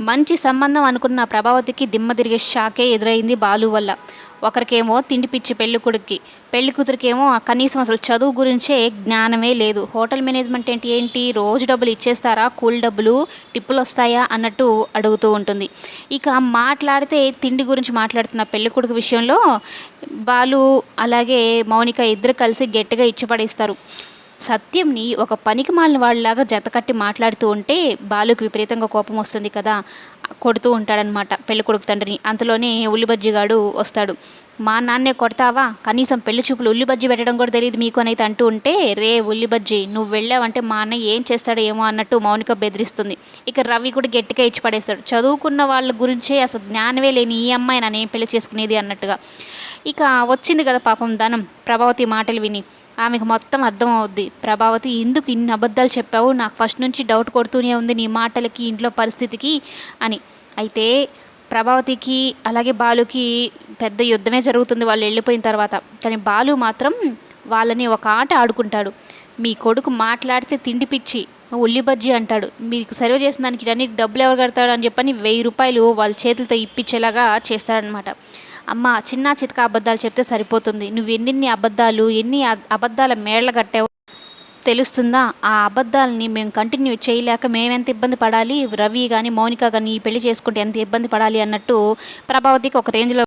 మంచి సంబంధం అనుకున్న ప్రభావతికి దిమ్మ తిరిగే షాకే ఎదురైంది బాలు వల్ల. ఒకరికేమో తిండి పిచ్చి పెళ్ళికొడుక్కి, పెళ్లి కూతురికేమో కనీసం అసలు చదువు గురించే జ్ఞానమే లేదు. హోటల్ మేనేజ్మెంట్ ఏంటి రోజు డబ్బులు ఇచ్చేస్తారా, కూల్ డబ్బులు టిప్పులు వస్తాయా అన్నట్టు అడుగుతూ ఉంటుంది. ఇక మాట్లాడితే తిండి గురించి మాట్లాడుతున్న పెళ్ళికొడుకు విషయంలో బాలు అలాగే మౌనిక ఇద్దరు కలిసి గట్టిగా ఇచ్చిపడేస్తారు. సత్యంని ఒక పనికి మాలిన వాళ్ళలాగా జతకట్టి మాట్లాడుతూ ఉంటే బాలుకి విపరీతంగా కోపం వస్తుంది కదా. కొడుతూ ఉంటాడనమాట పెళ్ళికొడుకు తండ్రిని. అంతలోనే ఉల్లిబజ్జిగాడు వస్తాడు. మా నాన్నే కొడతావా, కనీసం పెళ్లి చూపులు ఉల్లిబజ్జి పెట్టడం కూడా తెలియదు మీకు అనేది అంటూ ఉంటే, రే ఉల్లిబజ్జి నువ్వు వెళ్ళావంటే మా అన్నయ్య ఏం చేస్తాడో ఏమో అన్నట్టు మౌనిక బెదిరిస్తుంది. ఇక రవి కూడా గట్టిగా ఇచ్చి పడేస్తాడు. చదువుకున్న వాళ్ళ గురించే అసలు జ్ఞానమే లేని ఈ అమ్మాయి నన్ను ఏం పెళ్లి చేసుకునేది అన్నట్టుగా. ఇక వచ్చింది కదా పాపం ధనం ప్రభావతి మాటలు విని. ఆమెకు మొత్తం అర్థం అవుద్ది. ప్రభావతి ఎందుకు ఇన్ని అబద్ధాలు చెప్పావు, నాకు ఫస్ట్ నుంచి డౌట్ కొడుతూనే ఉంది నీ మాటలకి ఇంట్లో పరిస్థితికి అని. అయితే ప్రభావతికి అలాగే బాలుకి పెద్ద యుద్ధమే జరుగుతుంది వాళ్ళు వెళ్ళిపోయిన తర్వాత. కానీ బాలు మాత్రం వాళ్ళని ఒక ఆట ఆడుకుంటాడు. మీ కొడుకు మాట్లాడితే తిండి పిచ్చి ఉల్లిబజ్జి అంటాడు, మీకు సర్వ్ చేసిన దానికి ఇవన్నీ డబ్బులు ఎవరు కడతాడు అని చెప్పని 1000 రూపాయలు వాళ్ళ చేతులతో ఇప్పించేలాగా చేస్తాడనమాట. అమ్మ చిన్న చితక అబద్ధాలు చెప్తే సరిపోతుంది, నువ్వు ఎన్ని అబద్ధాలు ఎన్ని అబద్ధాల మేళ్ళ కట్టావు తెలుస్తుందా? ఆ అబద్ధాలని మేము కంటిన్యూ చేయలేక మేమెంత ఇబ్బంది పడాలి, రవి కానీ మౌనిక కానీ ఈ పెళ్లి చేసుకుంటే ఎంత ఇబ్బంది పడాలి అన్నట్టు ప్రభావతికి ఒక రేంజ్లో